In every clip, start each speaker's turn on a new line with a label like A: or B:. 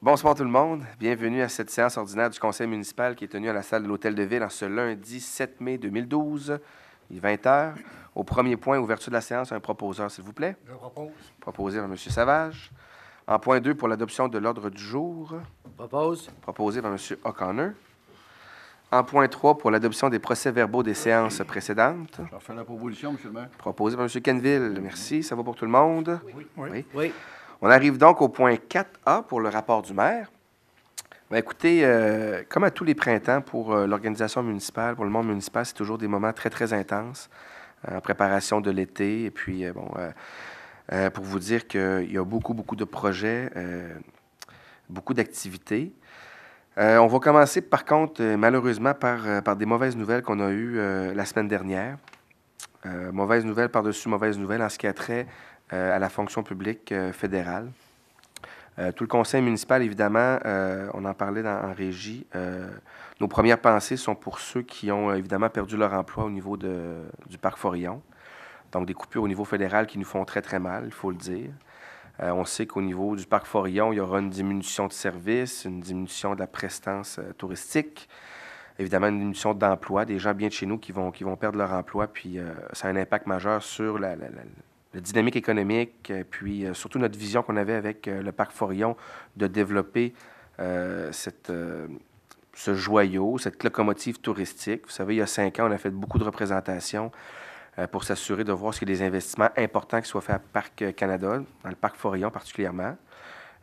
A: Bonsoir tout le monde. Bienvenue à cette séance ordinaire du conseil municipal qui est tenue à la salle de l'Hôtel de Ville en ce lundi 7 mai 2012, il est 20 heures. Au premier point, ouverture de la séance, un proposeur, s'il vous plaît.
B: Je propose.
A: Proposé par M. Savage. En point 2, pour l'adoption de l'ordre du jour.
B: Propose.
A: Proposé par M. O'Connor. En point 3, pour l'adoption des procès-verbaux des séances précédentes.
B: Je refais la proposition, M. le maire.
A: Proposé par M. Kenville. Merci. Ça va pour tout le monde?
B: Oui.
A: On arrive donc au point 4A pour le rapport du maire. Bien, écoutez, comme à tous les printemps pour l'organisation municipale, pour le monde municipal, c'est toujours des moments très, très intenses en préparation de l'été. Et puis, pour vous dire qu'il y a beaucoup, beaucoup de projets, beaucoup d'activités. On va commencer, par contre, malheureusement, par des mauvaises nouvelles qu'on a eues la semaine dernière. Mauvaises nouvelles par-dessus mauvaises nouvelles en ce qui a trait à la fonction publique fédérale. Tout le conseil municipal, évidemment, on en parlait en régie. Nos premières pensées sont pour ceux qui ont évidemment perdu leur emploi au niveau du parc Forillon. Donc, des coupures au niveau fédéral qui nous font très, très mal, il faut le dire. On sait qu'au niveau du parc Forillon, il y aura une diminution de services, une diminution de la prestance touristique, évidemment une diminution d'emploi, des gens bien de chez nous qui vont perdre leur emploi, puis ça a un impact majeur sur la dynamique économique, puis surtout notre vision qu'on avait avec le parc Forillon de développer ce joyau, cette locomotive touristique. Vous savez, il y a 5 ans, on a fait beaucoup de représentations pour s'assurer de voir s'il y a des investissements importants qui soient faits à Parc Canada, dans le parc Forillon particulièrement.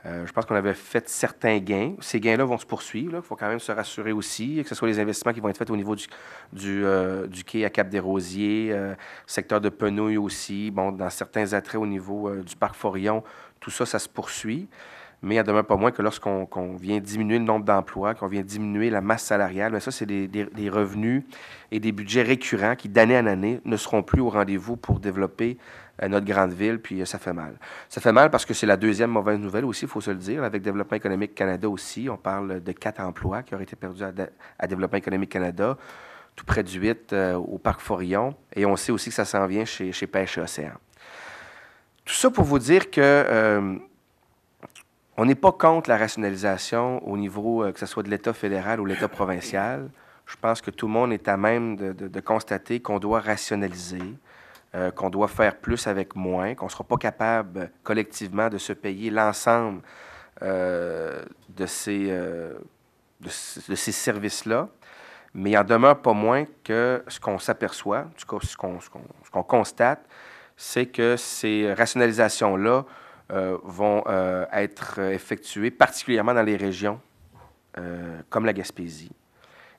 A: Je pense qu'on avait fait certains gains. Ces gains-là vont se poursuivre. Il faut quand même se rassurer aussi, que ce soit les investissements qui vont être faits au niveau du quai à Cap-des-Rosiers, secteur de Penouille aussi, bon, dans certains attraits au niveau du parc Forillon, tout ça, ça se poursuit. Mais il n'en demeure pas moins que lorsqu'on vient diminuer le nombre d'emplois, qu'on vient diminuer la masse salariale, bien ça, c'est des revenus et des budgets récurrents qui, d'année en année, ne seront plus au rendez-vous pour développer notre grande ville, puis ça fait mal. Ça fait mal parce que c'est la deuxième mauvaise nouvelle aussi, il faut se le dire. Avec Développement économique Canada aussi, on parle de 4 emplois qui auraient été perdus à Développement économique Canada, tout près du 8 au parc Forillon. Et on sait aussi que ça s'en vient chez Pêche et Océan. Tout ça pour vous dire que on n'est pas contre la rationalisation au niveau, que ce soit de l'État fédéral ou l'État provincial. Je pense que tout le monde est à même de constater qu'on doit rationaliser, qu'on doit faire plus avec moins, qu'on ne sera pas capable collectivement de se payer l'ensemble de ces services-là. Mais il en demeure pas moins que ce qu'on s'aperçoit, en tout cas ce qu'on constate, c'est que ces rationalisations-là vont être effectuées particulièrement dans les régions comme la Gaspésie.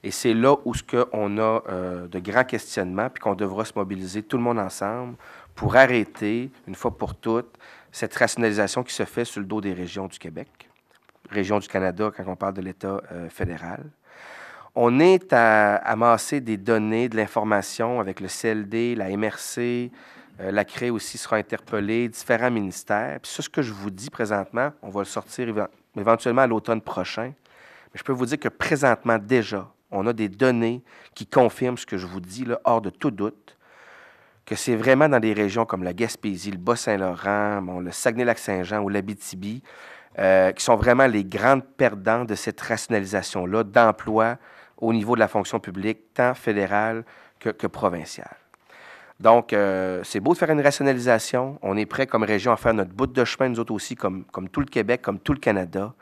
A: Et c'est là où on a de grands questionnements, puis qu'on devra se mobiliser tout le monde ensemble pour arrêter, une fois pour toutes, cette rationalisation qui se fait sur le dos des régions du Québec, régions du Canada quand on parle de l'État fédéral. On est à amasser des données, de l'information avec le CLD, la MRC, la CRE aussi sera interpellée, différents ministères. Puis ça, ce que je vous dis présentement, on va le sortir éventuellement à l'automne prochain. Mais je peux vous dire que présentement, déjà, on a des données qui confirment ce que je vous dis, là, hors de tout doute, que c'est vraiment dans des régions comme la Gaspésie, le Bas-Saint-Laurent, le Saguenay-Lac-Saint-Jean ou l'Abitibi, qui sont vraiment les grandes perdants de cette rationalisation-là d'emploi au niveau de la fonction publique, tant fédérale que provinciale. Donc, c'est beau de faire une rationalisation. On est prêt comme région à faire notre bout de chemin, nous autres aussi, comme tout le Québec, comme tout le Canada.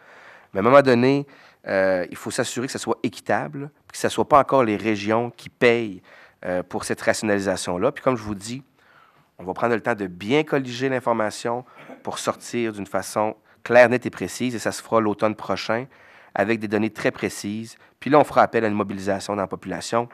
A: Mais à un moment donné, il faut s'assurer que ça soit équitable, que ce ne soit pas encore les régions qui payent pour cette rationalisation-là. Puis comme je vous dis, on va prendre le temps de bien colliger l'information pour sortir d'une façon claire, nette et précise, et ça se fera l'automne prochain avec des données très précises. Puis là, on fera appel à une mobilisation dans la population.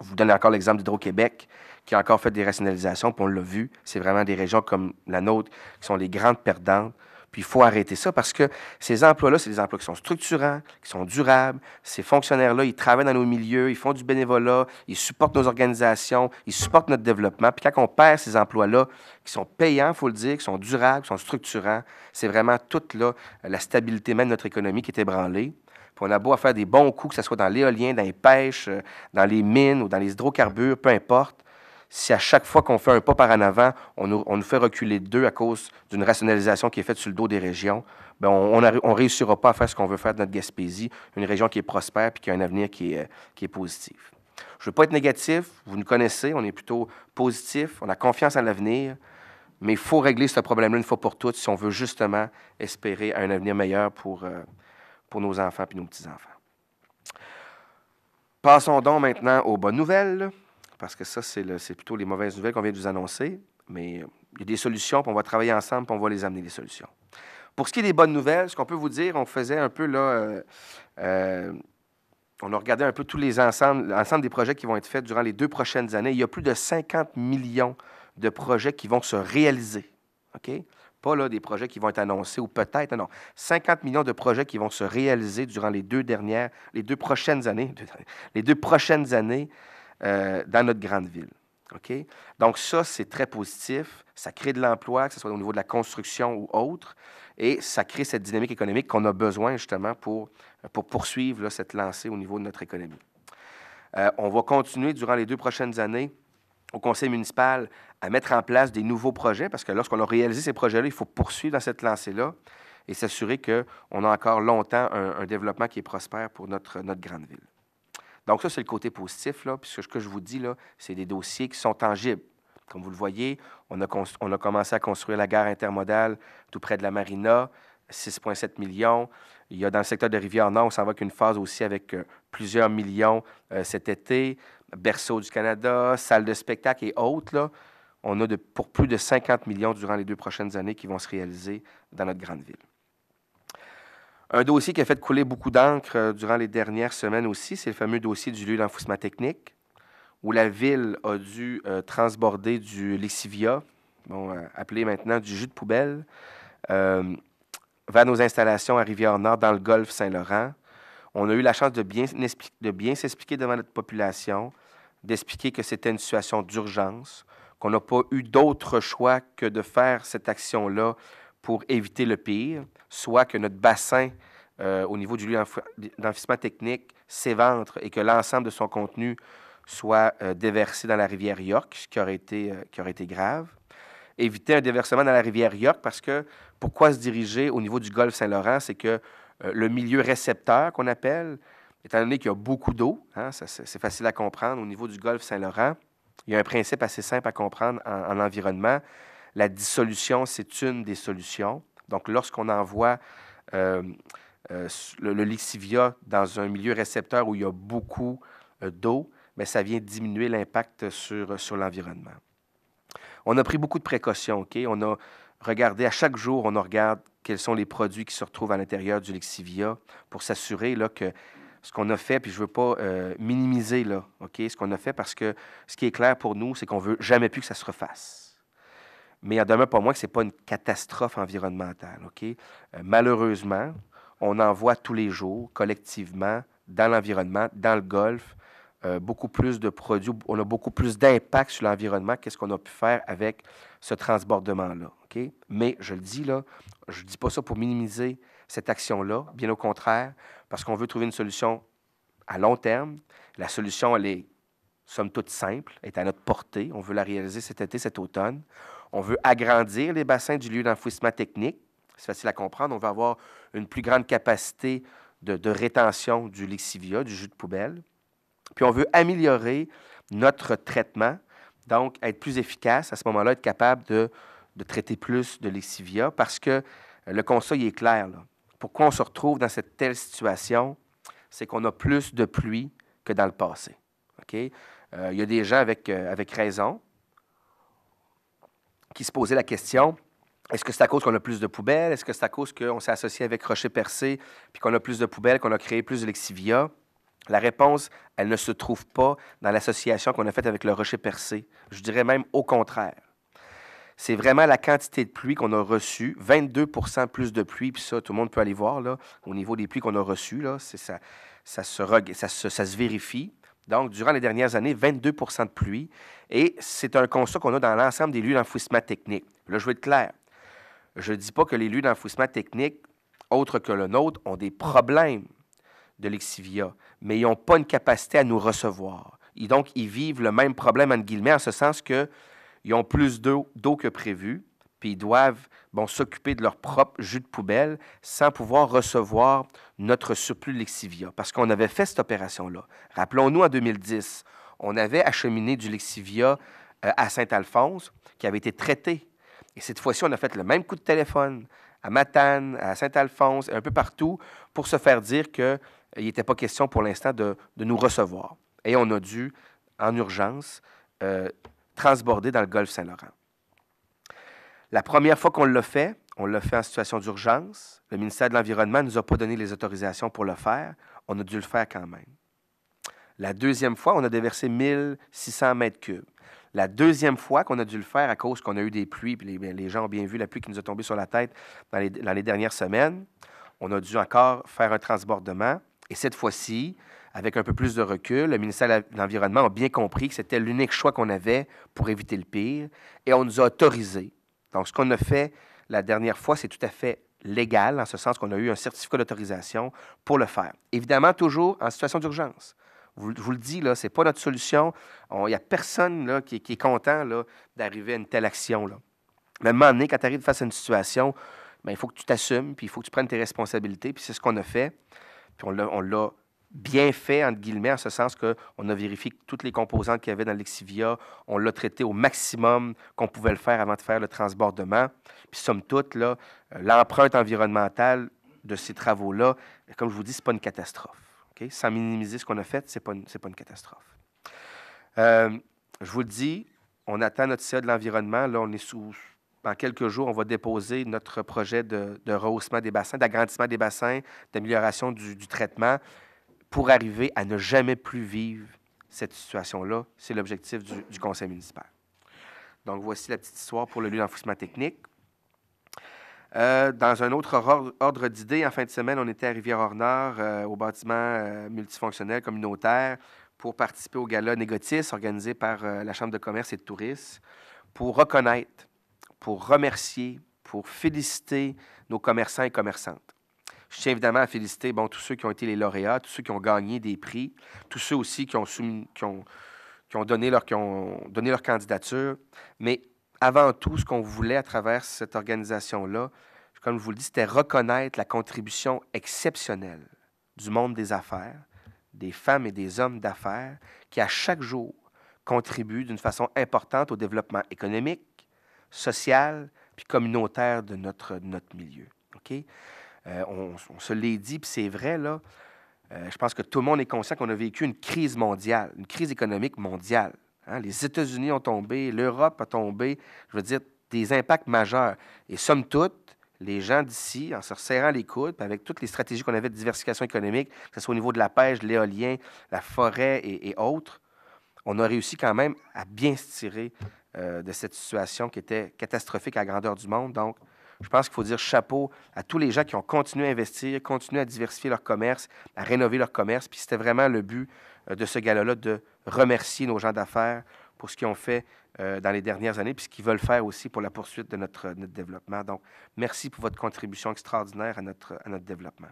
A: Je vous donne encore l'exemple d'Hydro-Québec, qui a encore fait des rationalisations, puis on l'a vu. C'est vraiment des régions comme la nôtre qui sont les grandes perdantes. Puis il faut arrêter ça parce que ces emplois-là, c'est des emplois qui sont structurants, qui sont durables. Ces fonctionnaires-là, ils travaillent dans nos milieux, ils font du bénévolat, ils supportent nos organisations, ils supportent notre développement. Puis quand on perd ces emplois-là, qui sont payants, il faut le dire, qui sont durables, qui sont structurants, c'est vraiment toute là, la stabilité même de notre économie qui est ébranlée. Puis on a beau à faire des bons coups, que ce soit dans l'éolien, dans les pêches, dans les mines ou dans les hydrocarbures, peu importe. si à chaque fois qu'on fait un pas par en avant, on nous fait reculer de 2 à cause d'une rationalisation qui est faite sur le dos des régions, bien, on ne réussira pas à faire ce qu'on veut faire de notre Gaspésie, une région qui est prospère et qui a un avenir qui est positif. Je ne veux pas être négatif, vous nous connaissez, on est plutôt positif, on a confiance en l'avenir, mais il faut régler ce problème-là une fois pour toutes si on veut justement espérer un avenir meilleur pour nos enfants et nos petits-enfants. Passons donc maintenant aux bonnes nouvelles, parce que ça, c'est plutôt les mauvaises nouvelles qu'on vient de vous annoncer, mais il y a des solutions, puis on va travailler ensemble, puis on va les amener, les solutions. Pour ce qui est des bonnes nouvelles, ce qu'on peut vous dire, on faisait un peu là... on a regardé un peu tous les l'ensemble des projets qui vont être faits durant les 2 prochaines années. Il y a plus de 50 millions de projets qui vont se réaliser. OK? Pas là, des projets qui vont être annoncés ou peut-être, non. 50 millions de projets qui vont se réaliser durant les 2 prochaines années, dans notre grande ville. OK? Donc ça, c'est très positif. Ça crée de l'emploi, que ce soit au niveau de la construction ou autre, et ça crée cette dynamique économique qu'on a besoin justement pour poursuivre là, cette lancée au niveau de notre économie. On va continuer durant les 2 prochaines années au conseil municipal à mettre en place des nouveaux projets, parce que lorsqu'on a réalisé ces projets-là, il faut poursuivre dans cette lancée-là et s'assurer qu'on a encore longtemps un développement qui est prospère pour notre grande ville. Donc ça, c'est le côté positif, là, puis ce que je vous dis, là, c'est des dossiers qui sont tangibles. Comme vous le voyez, on a commencé à construire la gare intermodale tout près de la marina, 6,7 millions. Il y a dans le secteur de Rivière-Nord, on s'en va avec une phase aussi avec plusieurs millions cet été. Berceau du Canada, salle de spectacle et autres, là, on a pour plus de 50 millions durant les 2 prochaines années qui vont se réaliser dans notre grande ville. Un dossier qui a fait couler beaucoup d'encre durant les dernières semaines aussi, c'est le fameux dossier du lieu d'enfouissement technique, où la ville a dû transborder du lexivia, appelé maintenant du jus de poubelle, vers nos installations à Rivière-Nord, dans le golfe Saint-Laurent. On a eu la chance de bien s'expliquer devant notre population, d'expliquer que c'était une situation d'urgence, qu'on n'a pas eu d'autre choix que de faire cette action-là pour éviter le pire, soit que notre bassin au niveau du lieu d'enfouissement technique s'éventre et que l'ensemble de son contenu soit déversé dans la rivière York, ce qui aurait été grave. Éviter un déversement dans la rivière York parce que pourquoi se diriger au niveau du golfe Saint-Laurent, c'est que le milieu récepteur qu'on appelle, étant donné qu'il y a beaucoup d'eau, hein, c'est facile à comprendre au niveau du golfe Saint-Laurent, il y a un principe assez simple à comprendre en environnement. La dissolution, c'est une des solutions. Donc, lorsqu'on envoie le lexivia dans un milieu récepteur où il y a beaucoup d'eau, bien, ça vient diminuer l'impact sur l'environnement. On a pris beaucoup de précautions, OK? On a regardé, à chaque jour, on regarde quels sont les produits qui se retrouvent à l'intérieur du lexivia pour s'assurer là, que ce qu'on a fait, puis je ne veux pas minimiser là, OK, ce qu'on a fait, parce que ce qui est clair pour nous, c'est qu'on ne veut jamais plus que ça se refasse. Mais il en demeure pas moins que ce n'est pas une catastrophe environnementale, OK? Malheureusement, on en voit tous les jours, collectivement, dans l'environnement, dans le golfe, beaucoup plus de produits, on a beaucoup plus d'impact sur l'environnement qu'est-ce qu'on a pu faire avec ce transbordement-là, OK? Mais, je le dis là, je ne dis pas ça pour minimiser cette action-là, bien au contraire, parce qu'on veut trouver une solution à long terme. La solution, elle est, somme toute, simple, est à notre portée. On veut la réaliser cet été, cet automne. On veut agrandir les bassins du lieu d'enfouissement technique. C'est facile à comprendre. On veut avoir une plus grande capacité de rétention du lexivia, du jus de poubelle. Puis on veut améliorer notre traitement, donc être plus efficace. À ce moment-là, être capable de traiter plus de lexivia parce que le constat, il est clair, là. Pourquoi on se retrouve dans cette telle situation? C'est qu'on a plus de pluie que dans le passé. OK? Il y a des gens avec raison qui se posaient la question, est-ce que c'est à cause qu'on a plus de poubelles? Est-ce que c'est à cause qu'on s'est associé avec Rocher Percé puis qu'on a plus de poubelles, qu'on a créé plus de lexivia? La réponse, elle ne se trouve pas dans l'association qu'on a faite avec le Rocher Percé. Je dirais même au contraire. C'est vraiment la quantité de pluie qu'on a reçue, 22 % plus de pluie, puis ça, tout le monde peut aller voir, là, au niveau des pluies qu'on a reçues, là, ça se vérifie. Donc, durant les dernières années, 22 % de pluie, et c'est un constat qu'on a dans l'ensemble des lieux d'enfouissement technique. Là, je veux être clair. Je ne dis pas que les lieux d'enfouissement technique, autres que le nôtre, ont des problèmes de lexivia, mais ils n'ont pas une capacité à nous recevoir. Donc, ils vivent le même problème, entre guillemets, en ce sens qu'ils ont plus d'eau que prévu, puis ils doivent s'occuper de leur propre jus de poubelle sans pouvoir recevoir notre surplus Lexivia. Parce qu'on avait fait cette opération-là. Rappelons-nous, en 2010, on avait acheminé du Lexivia à Saint-Alphonse qui avait été traité. Et cette fois-ci, on a fait le même coup de téléphone à Matane, à Saint-Alphonse, un peu partout, pour se faire dire qu'il n'était pas question pour l'instant de nous recevoir. Et on a dû, en urgence, transborder dans le golfe Saint-Laurent. La première fois qu'on l'a fait en situation d'urgence. Le ministère de l'Environnement ne nous a pas donné les autorisations pour le faire. On a dû le faire quand même. La deuxième fois, on a déversé 1600 mètres cubes. La deuxième fois qu'on a dû le faire à cause qu'on a eu des pluies, puis les gens ont bien vu la pluie qui nous a tombé sur la tête dans les dernières semaines, on a dû encore faire un transbordement. Et cette fois-ci, avec un peu plus de recul, le ministère de l'Environnement a bien compris que c'était l'unique choix qu'on avait pour éviter le pire et on nous a autorisés. Donc, ce qu'on a fait la dernière fois, c'est tout à fait légal, en ce sens qu'on a eu un certificat d'autorisation pour le faire. Évidemment, toujours en situation d'urgence. Je vous le dis, ce n'est pas notre solution. Il n'y a personne là, qui est content là, d'arriver à une telle action. Là. Mais à un moment donné, quand tu arrives face à une situation, il faut que tu t'assumes, puis il faut que tu prennes tes responsabilités, puis c'est ce qu'on a fait. Puis on l'a bien fait, entre guillemets, en ce sens qu'on a vérifié toutes les composantes qu'il y avait dans l'Lexivia. On l'a traité au maximum qu'on pouvait le faire avant de faire le transbordement. Puis, somme toute, là, l'empreinte environnementale de ces travaux-là, comme je vous dis, ce n'est pas une catastrophe. Okay? Sans minimiser ce qu'on a fait, ce n'est pas une catastrophe. Je vous le dis, on attend notre CA de l'environnement. Là, on est dans quelques jours, on va déposer notre projet de rehaussement des bassins, d'agrandissement des bassins, d'amélioration du traitement pour arriver à ne jamais plus vivre cette situation-là. C'est l'objectif du conseil municipal. Donc, voici la petite histoire pour le lieu d'enfouissement technique. Dans un autre ordre d'idées, en fin de semaine, on était à Rivière-Nord, au bâtiment multifonctionnel communautaire, pour participer au gala Négotis, organisé par la Chambre de commerce et de tourisme, pour reconnaître, pour remercier, pour féliciter nos commerçants et commerçantes. Je tiens évidemment à féliciter tous ceux qui ont été les lauréats, tous ceux qui ont gagné des prix, tous ceux aussi qui ont donné leur candidature. Mais avant tout, ce qu'on voulait à travers cette organisation-là, comme je vous le dis, c'était reconnaître la contribution exceptionnelle du monde des affaires, des femmes et des hommes d'affaires qui, à chaque jour, contribuent d'une façon importante au développement économique, social puis communautaire de notre milieu. OK? On se l'est dit, puis c'est vrai, là. Je pense que tout le monde est conscient qu'on a vécu une crise mondiale, une crise économique mondiale. Hein? Les États-Unis ont tombé, l'Europe a tombé, je veux dire, des impacts majeurs. Et somme toute, les gens d'ici, en se resserrant les coudes, puis avec toutes les stratégies qu'on avait de diversification économique, que ce soit au niveau de la pêche, de l'éolien, la forêt et autres, on a réussi quand même à bien se tirer de cette situation qui était catastrophique à la grandeur du monde. Donc, je pense qu'il faut dire chapeau à tous les gens qui ont continué à investir, continué à diversifier leur commerce, à rénover leur commerce. Puis c'était vraiment le but de ce gala-là, de remercier nos gens d'affaires pour ce qu'ils ont fait dans les dernières années, puis ce qu'ils veulent faire aussi pour la poursuite de notre développement. Donc, merci pour votre contribution extraordinaire à notre développement.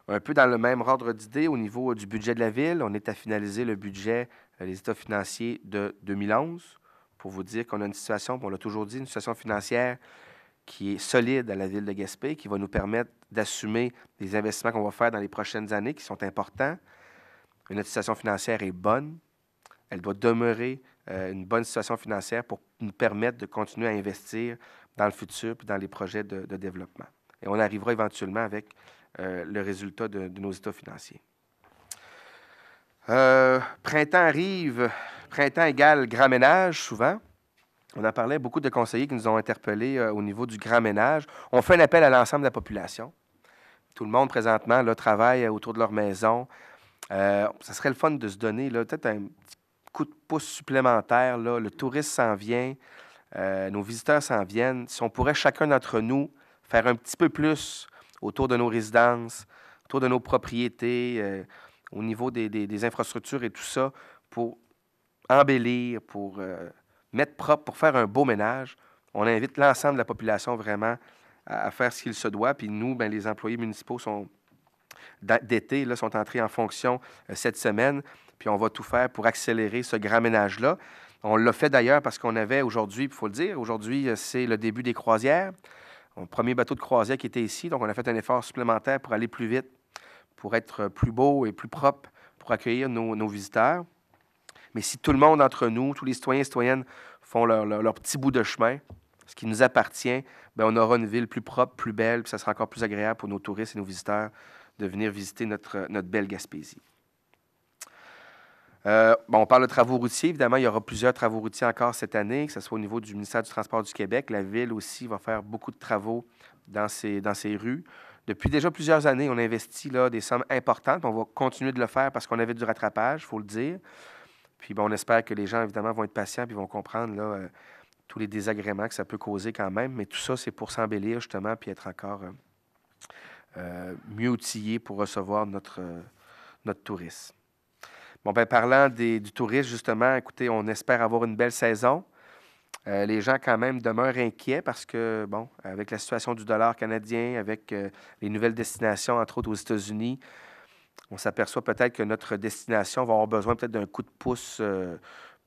A: Un peu dans le même ordre d'idées, au niveau du budget de la Ville, on est à finaliser le budget, les états financiers de 2011. Pour vous dire qu'on a une situation, on l'a toujours dit, une situation financière qui est solide à la Ville de Gaspé, qui va nous permettre d'assumer les investissements qu'on va faire dans les prochaines années, qui sont importants. Notre situation financière est bonne. Elle doit demeurer une bonne situation financière pour nous permettre de continuer à investir dans le futur et dans les projets de développement. Et on arrivera éventuellement avec le résultat de nos états financiers. Printemps arrive, printemps égale grand ménage, souvent. On en parlait, beaucoup de conseillers qui nous ont interpellés au niveau du grand ménage. On fait un appel à l'ensemble de la population. Tout le monde, présentement, là, travaille autour de leur maison. Ça serait le fun de se donner peut-être un petit coup de pouce supplémentaire. Là. Le tourisme s'en vient, nos visiteurs s'en viennent. Si on pourrait, chacun d'entre nous, faire un petit peu plus autour de nos résidences, autour de nos propriétés, au niveau des infrastructures et tout ça, pour embellir, pour mettre propre, pour faire un beau ménage. On invite l'ensemble de la population vraiment à faire ce qu'il se doit. Puis nous, les employés municipaux sont d'été là, sont entrés en fonction cette semaine. Puis on va tout faire pour accélérer ce grand ménage-là. On l'a fait d'ailleurs parce qu'on avait aujourd'hui, il faut le dire, aujourd'hui, c'est le début des croisières. Le premier bateau de croisière qui était ici, donc on a fait un effort supplémentaire pour aller plus vite, pour être plus beau et plus propre, pour accueillir nos visiteurs. Mais si tout le monde entre nous, tous les citoyens et citoyennes font leur petit bout de chemin, ce qui nous appartient, bien, on aura une ville plus propre, plus belle, puis ça sera encore plus agréable pour nos touristes et nos visiteurs de venir visiter notre belle Gaspésie. On parle de travaux routiers. Évidemment, il y aura plusieurs travaux routiers encore cette année, que ce soit au niveau du ministère du Transport du Québec. La Ville aussi va faire beaucoup de travaux dans ses rues. Depuis déjà plusieurs années, on investit là, des sommes importantes. On va continuer de le faire parce qu'on avait du rattrapage, il faut le dire. Puis on espère que les gens, évidemment, vont être patients et vont comprendre là, tous les désagréments que ça peut causer quand même. Mais tout ça, c'est pour s'embellir, justement, puis être encore mieux outillé pour recevoir notre tourisme. Bon, bien, parlant du tourisme, justement, écoutez, on espère avoir une belle saison. Les gens, quand même, demeurent inquiets parce que, bon, avec la situation du dollar canadien, avec les nouvelles destinations, entre autres aux États-Unis, on s'aperçoit peut-être que notre destination va avoir besoin peut-être d'un coup de pouce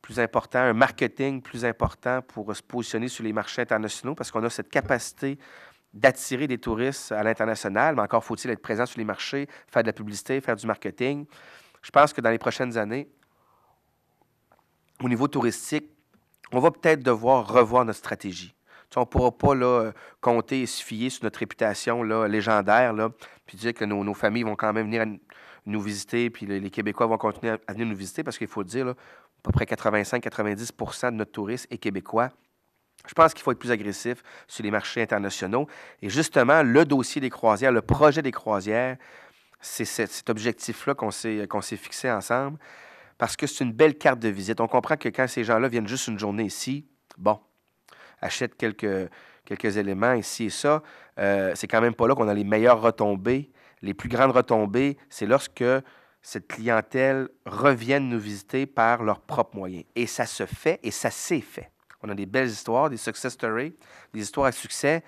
A: plus important, un marketing plus important pour se positionner sur les marchés internationaux parce qu'on a cette capacité d'attirer des touristes à l'international, mais encore faut-il être présent sur les marchés, faire de la publicité, faire du marketing. Je pense que dans les prochaines années, au niveau touristique, on va peut-être devoir revoir notre stratégie. Tu sais, on ne pourra pas là, compter et se fier sur notre réputation là, légendaire, là, puis dire que nos familles vont quand même venir nous visiter, puis les Québécois vont continuer à venir nous visiter, parce qu'il faut le dire, là, à peu près 85-90 % de notre tourisme est québécois. Je pense qu'il faut être plus agressif sur les marchés internationaux. Et justement, le dossier des croisières, le projet des croisières, c'est cet objectif-là qu'on s'est fixé ensemble, parce que c'est une belle carte de visite. On comprend que quand ces gens-là viennent juste une journée ici, bon, achètent quelques éléments ici et ça, c'est quand même pas là qu'on a les meilleures retombées. Les plus grandes retombées, c'est lorsque cette clientèle revienne nous visiter par leurs propres moyens. Et ça se fait et ça s'est fait. On a des belles histoires, des success stories, des histoires à succès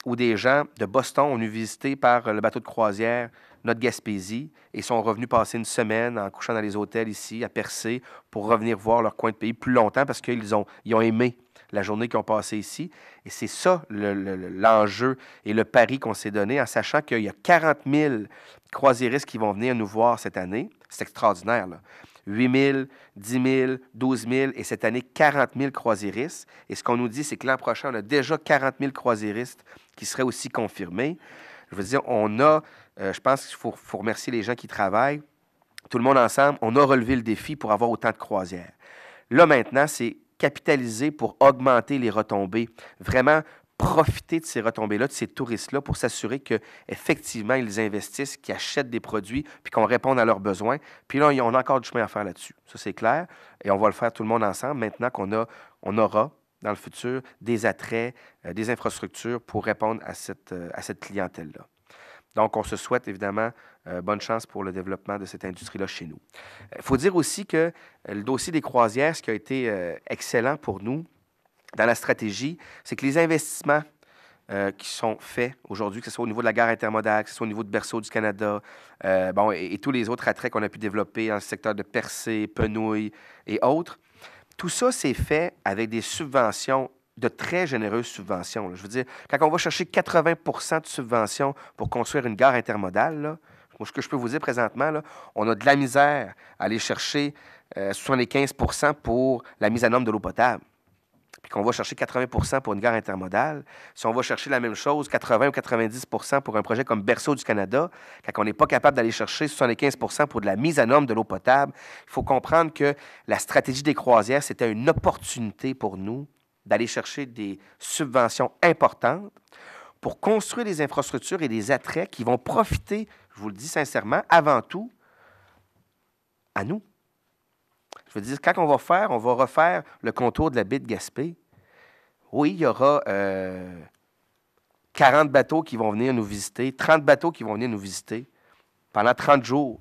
A: où des gens de Boston ont nous visiter par le bateau de croisière notre Gaspésie et sont revenus passer une semaine en couchant dans les hôtels ici, à Percé, pour revenir voir leur coin de pays plus longtemps parce qu'ils ont aimé la journée qu'ils ont passée ici. Et c'est ça l'enjeu et le pari qu'on s'est donné en sachant qu'il y a 40 000 croisiéristes qui vont venir nous voir cette année. C'est extraordinaire, là. 8 000, 10 000, 12 000 et cette année, 40 000 croisiéristes. Et ce qu'on nous dit, c'est que l'an prochain, on a déjà 40 000 croisiéristes qui seraient aussi confirmés. Je veux dire, on a, je pense qu'il faut remercier les gens qui travaillent. Tout le monde ensemble, on a relevé le défi pour avoir autant de croisières. Là, maintenant, c'est capitaliser pour augmenter les retombées. Vraiment profiter de ces retombées-là, de ces touristes-là, pour s'assurer qu'effectivement, ils investissent, qu'ils achètent des produits, puis qu'on réponde à leurs besoins. Puis là, on a encore du chemin à faire là-dessus. Ça, c'est clair. Et on va le faire tout le monde ensemble maintenant on aura, dans le futur, des attraits, des infrastructures pour répondre à cette clientèle-là. Donc, on se souhaite évidemment bonne chance pour le développement de cette industrie-là chez nous. Il faut dire aussi que le dossier des croisières, ce qui a été excellent pour nous dans la stratégie, c'est que les investissements qui sont faits aujourd'hui, que ce soit au niveau de la gare intermodale, que ce soit au niveau de Berceau du Canada, et tous les autres attraits qu'on a pu développer dans le secteur de Percé, Penouille et autres, tout ça, c'est fait avec des subventions, de très généreuses subventions. Là. Je veux dire, quand on va chercher 80 % de subventions pour construire une gare intermodale, là, ce que je peux vous dire présentement, là, on a de la misère à aller chercher 75 % pour la mise à norme de l'eau potable. Puis qu'on va chercher 80 % pour une gare intermodale, si on va chercher la même chose, 80 ou 90 % pour un projet comme Berceau du Canada, quand on n'est pas capable d'aller chercher 75 % pour de la mise à norme de l'eau potable, il faut comprendre que la stratégie des croisières, c'était une opportunité pour nous d'aller chercher des subventions importantes pour construire des infrastructures et des attraits qui vont profiter, je vous le dis sincèrement, avant tout, à nous. Je veux dire, quand on va refaire le contour de la baie de Gaspé. Oui, il y aura 40 bateaux qui vont venir nous visiter, 30 bateaux qui vont venir nous visiter pendant 30 jours.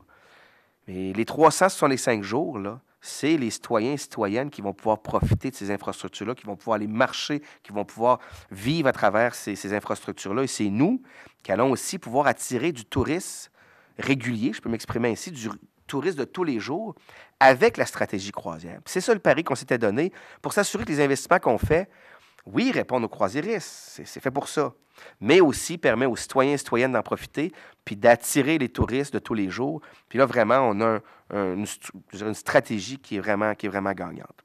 A: Mais les 365 jours, là, c'est les citoyens et citoyennes qui vont pouvoir profiter de ces infrastructures-là, qui vont pouvoir aller marcher, qui vont pouvoir vivre à travers ces infrastructures-là. Et c'est nous qui allons aussi pouvoir attirer du tourisme régulier, je peux m'exprimer ainsi, du tourisme de tous les jours avec la stratégie croisière. C'est ça le pari qu'on s'était donné pour s'assurer que les investissements qu'on fait, oui, répondent aux croisiéristes, c'est fait pour ça, mais aussi permet aux citoyens et citoyennes d'en profiter, puis d'attirer les touristes de tous les jours. Puis là, vraiment, on a une stratégie qui est vraiment gagnante.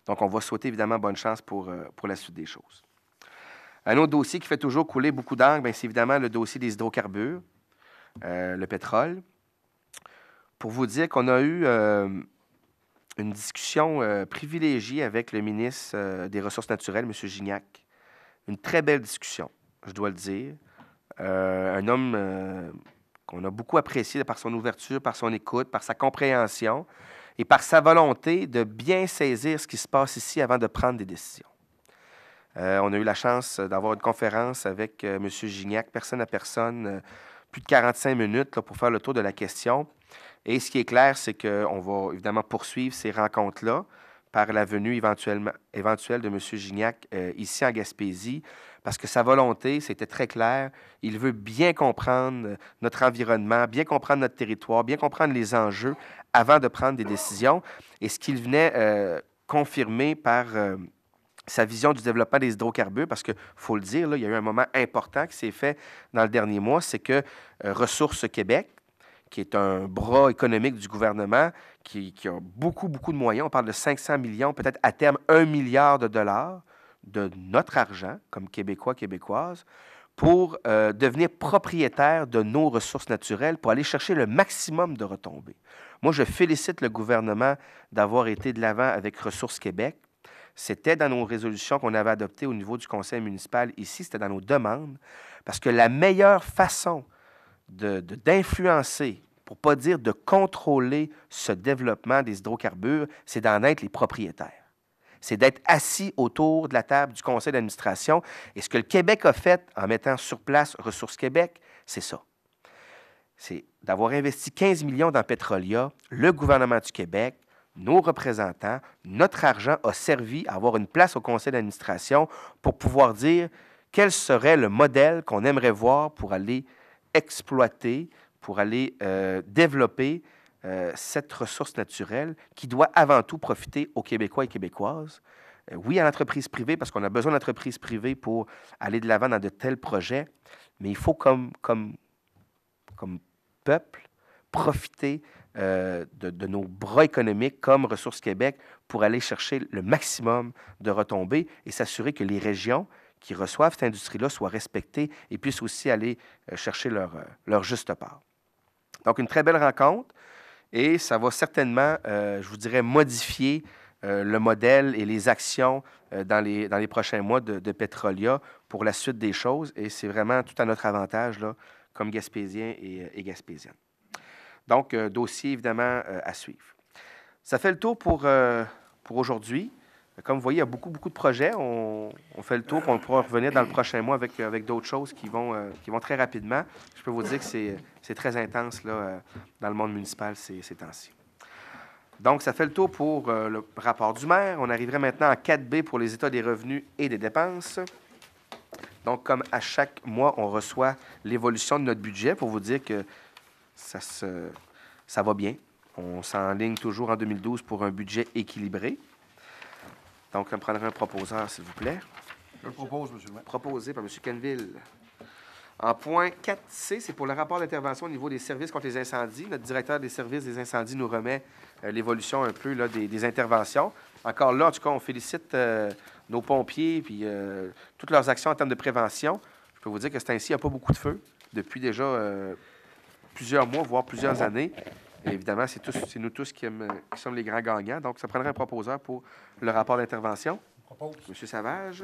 A: Donc, on va souhaiter évidemment bonne chance pour la suite des choses. Un autre dossier qui fait toujours couler beaucoup d'encre, c'est évidemment le dossier des hydrocarbures, le pétrole. Pour vous dire qu'on a eu une discussion privilégiée avec le ministre des Ressources naturelles, M. Gignac. Une très belle discussion, je dois le dire. Un homme qu'on a beaucoup apprécié par son ouverture, par son écoute, par sa compréhension et par sa volonté de bien saisir ce qui se passe ici avant de prendre des décisions. On a eu la chance d'avoir une conférence avec M. Gignac, personne à personne, plus de 45 minutes là, pour faire le tour de la question. Et ce qui est clair, c'est qu'on va évidemment poursuivre ces rencontres-là par la venue éventuelle de M. Gignac ici en Gaspésie, parce que sa volonté, c'était très clair. Il veut bien comprendre notre environnement, bien comprendre notre territoire, bien comprendre les enjeux avant de prendre des décisions. Et ce qu'il venait confirmer par sa vision du développement des hydrocarbures, parce qu'il faut le dire, là, il y a eu un moment important qui s'est fait dans le dernier mois, c'est que Ressources Québec, qui est un bras économique du gouvernement, qui a beaucoup de moyens, on parle de 500 millions, peut-être à terme 1 milliard de dollars de notre argent, comme Québécois, Québécoises, pour devenir propriétaire de nos ressources naturelles, pour aller chercher le maximum de retombées. Moi, je félicite le gouvernement d'avoir été de l'avant avec Ressources Québec. C'était dans nos résolutions qu'on avait adoptées au niveau du conseil municipal ici, c'était dans nos demandes, parce que la meilleure façon d'influencer, pour ne pas dire de contrôler ce développement des hydrocarbures, c'est d'en être les propriétaires. C'est d'être assis autour de la table du conseil d'administration. Et ce que le Québec a fait en mettant sur place Ressources Québec, c'est ça. C'est d'avoir investi 15 millions dans Petrolia, le gouvernement du Québec, nos représentants, notre argent a servi à avoir une place au conseil d'administration pour pouvoir dire quel serait le modèle qu'on aimerait voir pour aller exploiter, pour aller développer cette ressource naturelle qui doit avant tout profiter aux Québécois et Québécoises. Oui, à l'entreprise privée, parce qu'on a besoin d'entreprises privées pour aller de l'avant dans de tels projets, mais il faut, comme peuple, profiter de nos bras économiques comme Ressources Québec pour aller chercher le maximum de retombées et s'assurer que les régions qui reçoivent cette industrie-là soient respectées et puissent aussi aller chercher leur juste part. Donc, une très belle rencontre et ça va certainement, je vous dirais, modifier le modèle et les actions dans les prochains mois de Petrolia pour la suite des choses et c'est vraiment tout à notre avantage là, comme Gaspésiens et Gaspésiennes. Donc, dossier évidemment à suivre. Ça fait le tour pour aujourd'hui. Comme vous voyez, il y a beaucoup de projets. On fait le tour, puis on pourra revenir dans le prochain mois avec d'autres choses qui vont très rapidement. Je peux vous dire que c'est très intense là, dans le monde municipal ces temps-ci. Donc, ça fait le tour pour le rapport du maire. On arriverait maintenant à 4B pour les états des revenus et des dépenses. Donc, comme à chaque mois, on reçoit l'évolution de notre budget pour vous dire que ça va bien. On s'enligne toujours en 2012 pour un budget équilibré. Donc, on prendrait un proposeur, s'il vous plaît.
B: Je le propose, M. le maire.
A: Proposé par M. Quenneville. En point 4C, c'est pour le rapport d'intervention au niveau des services contre les incendies. Notre directeur des services des incendies nous remet l'évolution un peu là, des interventions. Encore là, en tout cas, on félicite nos pompiers et toutes leurs actions en termes de prévention. Je peux vous dire que c'est ainsi, il n'y a pas beaucoup de feu depuis déjà plusieurs mois, voire plusieurs années. Et évidemment, c'est nous tous qui sommes les grands gagnants. Donc, ça prendrait un proposeur pour le rapport d'intervention. M. Savage.